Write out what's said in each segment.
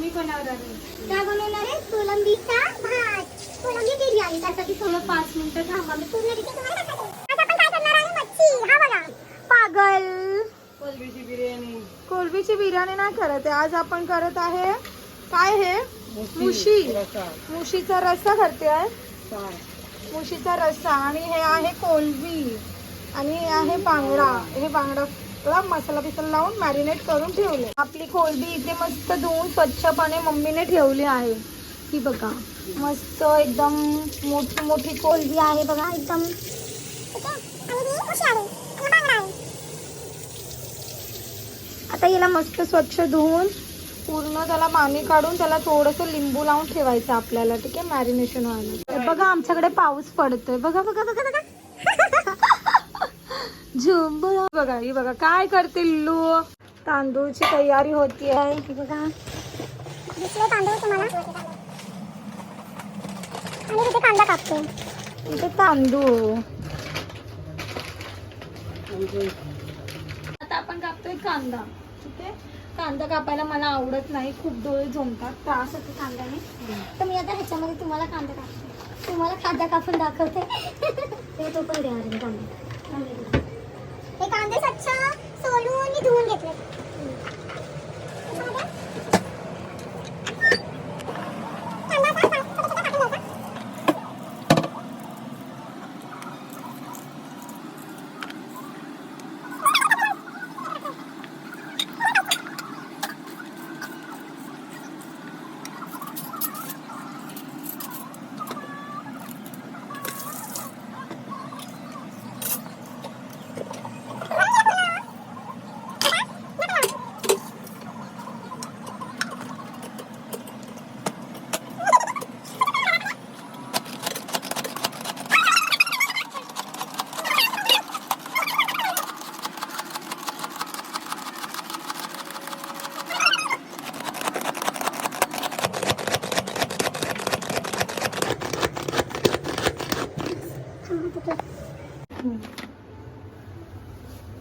कोलंबी बनवणार आहे. काय बनवणार आहे? कोलंबीचा भात, कोलंबी बिर्याणी. त्यासाठी थोडं 5 मिनिटं थांबा, मी पूर्ण डिटेल तुम्हाला दाखवते. आज आपण काय करणार आहे? मच्छी. हा बघा, पागल. कोलंबीची बिर्याणी. कोलंबीची बिर्याणी नाही करत आहे आज, आपण करत आहे काय हे मुशी, मुशीचा रस्सा करते आहे. मुशीचा रस्सा. आणि हे आहे कोलंबी आणि हे आहे बांगडा. हे बांगडाला मसाला बिसाला लावून मॅरिनेट करून ठेवले. आपली कोलंबी इथे मस्त धुवून स्वच्छपणे मम्मीने ठेवली आहे. ही बघा, मस्त एकदम मोठी मोठी कोलंबी आहे बघा, एकदम. आता याला मस्त स्वच्छ धुवून पूर्ण त्याला पाणी काढून त्याला थोडंसं लिंबू लावून ठेवायचं आपल्याला, ठीक आहे, मॅरिनेशन व्हायला. बघा आमच्याकडे पाऊस पडतोय, बघा बघा बघा बघा. झुंब बघा, ही बघा काय करते लू. तांदूळची तयारी होती आहे. ही बघा तांदूळ तुम्हाला, आणि तिथे कांदा कापते. इथे तांदूळ. आता आपण कापतोय कांदा, ठीक आहे. कांदा कापायला मला आवडत नाही, खूप डोळे झोमतात, त्रास होतो कांद्याने. तर मी आता ह्याच्यामध्ये तुम्हाला कांदा कापते, तुम्हाला कांदा कापून दाखवते. ते तो पण द्या कांदा. हे कांदे स्वच्छ सोलून मी धुवून घेतले.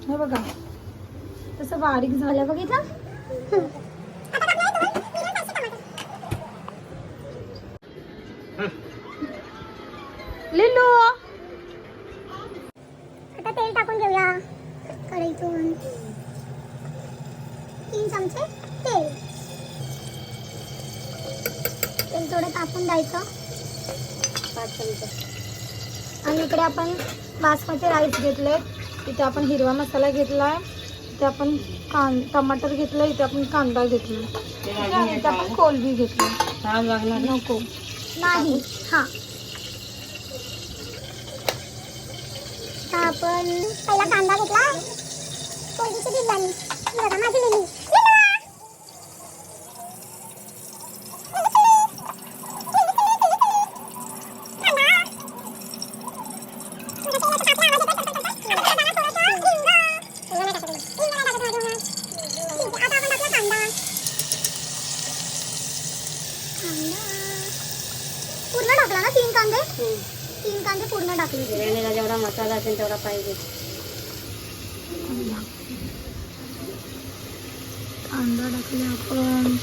हे बघा तसं बारीक झालं, बघितलं. लिलू आता तेल टाकून घेऊया कढईतून. 3 चमचे तेल. तेल थोडं तापून द्यायचं. 5 चमचे. आणि इकडे आपण बासमती राईस घेतले, इथे आपण हिरवा मसाला घेतलाय, इथे आपण टमाटर घेतलं, इथे आपण कांदा घेतला, इथे आपण कोलंबी घेतली. नको नाही. हा, आपण पहिला कांदा घेतला. कोलंबीची बिर्याणी. बघा माझी लिली. पूर्ण टाकला ना 3 कांदे? 3 कांदे पूर्ण टाकले. बिर्याणीला जेवढा मसाला असेल तेवढा पाहिजे. कांदा टाकले आपण.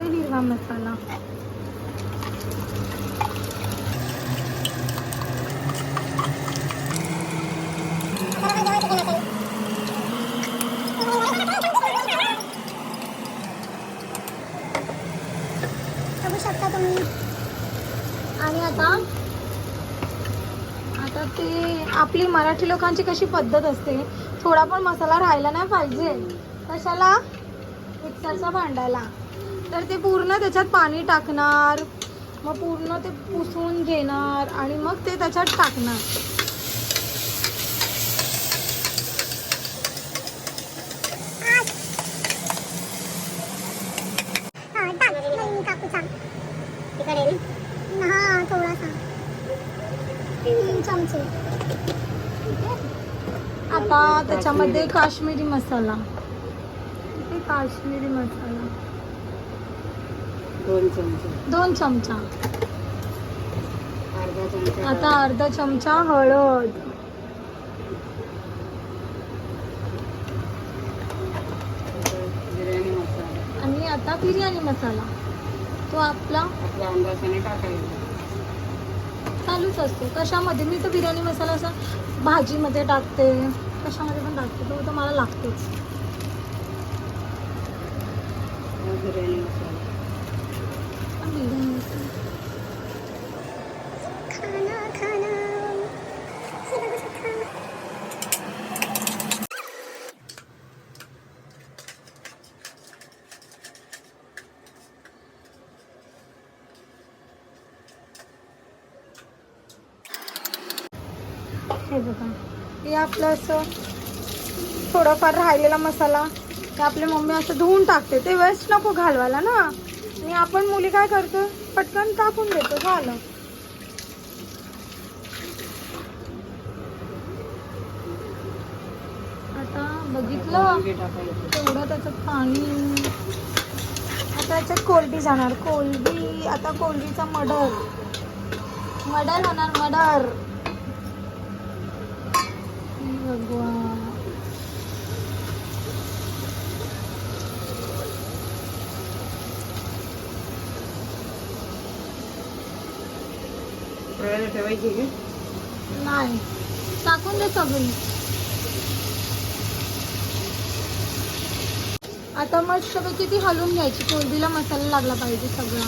हिरवा मसाला. बघू शकता तुम्ही. आणि आता ते आपली मराठी लोकांची कशी पद्धत असते, थोडा पण मसाला राहायला नाही पाहिजे. कशाला? मिक्सरच्या भांड्याला. तर ते पूर्ण त्याच्यात पाणी टाकणार, मग पूर्ण ते पुसून घेणार आणि मग ते त्याच्यात टाकणार. चमचे. आता त्याच्यामध्ये काश्मीरी मसाला. इथे काश्मीरी मसाला 2 चमचे. 2 चमचा. अर्धा चमचा. आता अर्धा चमचा हळद. बिर्याणी मसाला आणि आता बिर्याणी मसाला तो आपला आपल्या अंदाजाने टाकायचा. चालूच असतो. कशामध्ये मी तर बिर्याणी मसाला असा भाजीमध्ये टाकते, कशामध्ये पण टाकते, तो मला लागतोच. बिर्याणी मसाला. बिर्याणी मसाला खाना खाना हे बघू शकता. हे बघा, हे आपलं असं थोडंफार राहिलेला मसाला ते आपली मम्मी असं धुवून टाकते. ते वेस्ट नको घालवायला ना. आणि आपण मुली काय करतो, पटकन टाकून देतो, झालं. आता बघितलं वांगे टाकायचे. तेवढं त्याचं पाणी. आता याच्यात कोलबी जाणार. कोलबी आता कोलबीचा मडर होणार. मडर भगवान. तळायला ठेवायची की नाही, टाकून दे सगळी. आता मस्तपैकी ती हलवून घ्यायची. कोलबीला मसाला लागला पाहिजे सगळा.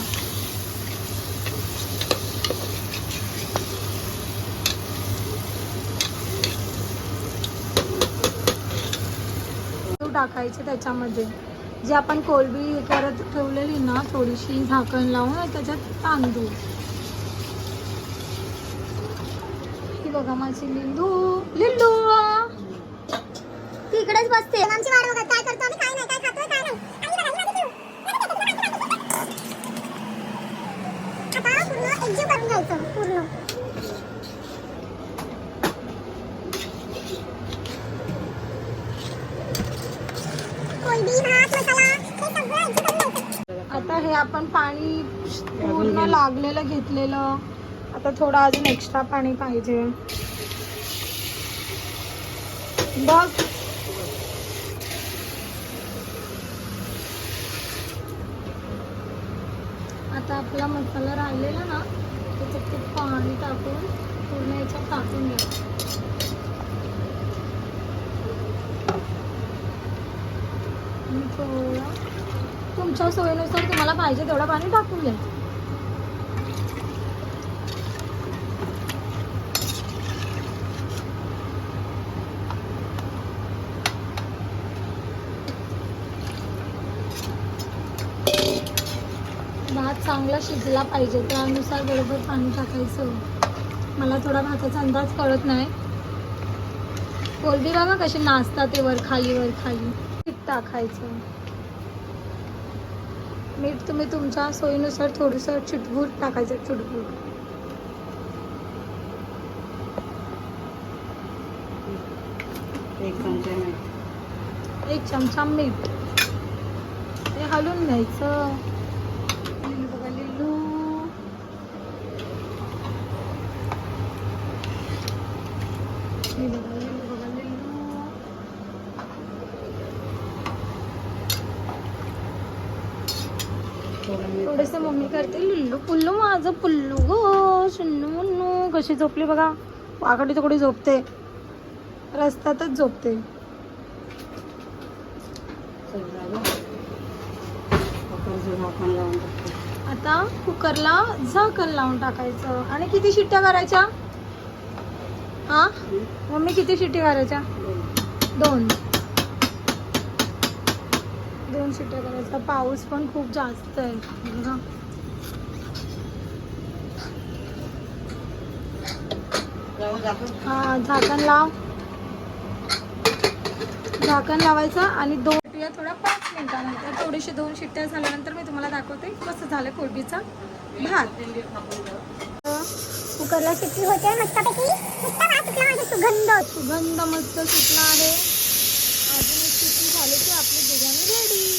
टाकायचे त्याच्यामध्ये जे आपण कोलबी करत ठेवलेली ना, थोडीशी झाकण लावून त्याच्यात तांदूळ. ही बघा माझी लिल्लू. ती इकडेच बसते. आमची वाट बघत काय करतो आम्ही, काय नाही, काय खातोय, काय नाही. आता पूर्ण एकजीव करून घ्यायचं पूर्ण. कोलबी, भात, मसाला हे सगळं एकजीव करून घ्यायचं. आता हे आपण पाणी पूर्ण लागलेलं घेतलेलं. आता थोडं अजून एक्स्ट्रा पाणी पाहिजे. बघ आता आपला मसाला राहिलेला ना, त्याच्यात ते पाणी टाकून पूर्ण याच्यात टाकून घ्या. आणि थोडं तुमच्या सोयीनुसार तुम्हाला पाहिजे तेवढं पाणी टाकून घ्या. भात चांगला शिजला पाहिजे, त्यानुसार बरोबर पाणी टाकायचं. मला थोडा भाताचा अंदाज कळत नाही. कोलबी बघा कशी नाचतात ते वर खाली वर खाली. मीठ टाकायचं. मीठ तुम्ही तुमच्या सोयीनुसार थोडंसं चिटभूट टाकायचं. चिटभूट. एक चमचा मीठ. 1 चमचा मीठ. ते हलवून घ्यायचं. लिल्लू बघा लिल्लू. लिल्लू बघा लिल्लू बघा लिल्लू. थोडंसं मम्मी करते. लिल्लू पुल्लू माझं पुल्लू गो. शुन्नू मुन्नू कशी झोपली बघा. वाकडी तिकडे झोपते, रस्त्यातच झोपते. झाकण लावून टाकते. आता कुकरला झाकण लावून टाकायचं. आणि किती शिट्ट्या करायच्या? हा मम्मी किती शिट्टी करायच्या? 2 शिट्ट्या करायच्या. पाऊस पण खूप जास्त आहे बघा. हा झाकण लाव. झाकण लावायचं आणि 2 शिट्ट्या थोडा 5 मिनिटानंतर थोडीशी 2 शिट्ट्या झाल्यानंतर मी तुम्हाला दाखवते कसं झालं कोलबीचा भात. कुकरला शिट्टी होते मस्तपैकी. नुसता वास सुटला माझा, सुगंध मस्त सुटला आहे. अजून एक शिट्टी झाली की आपली बिर्याणी रेडी.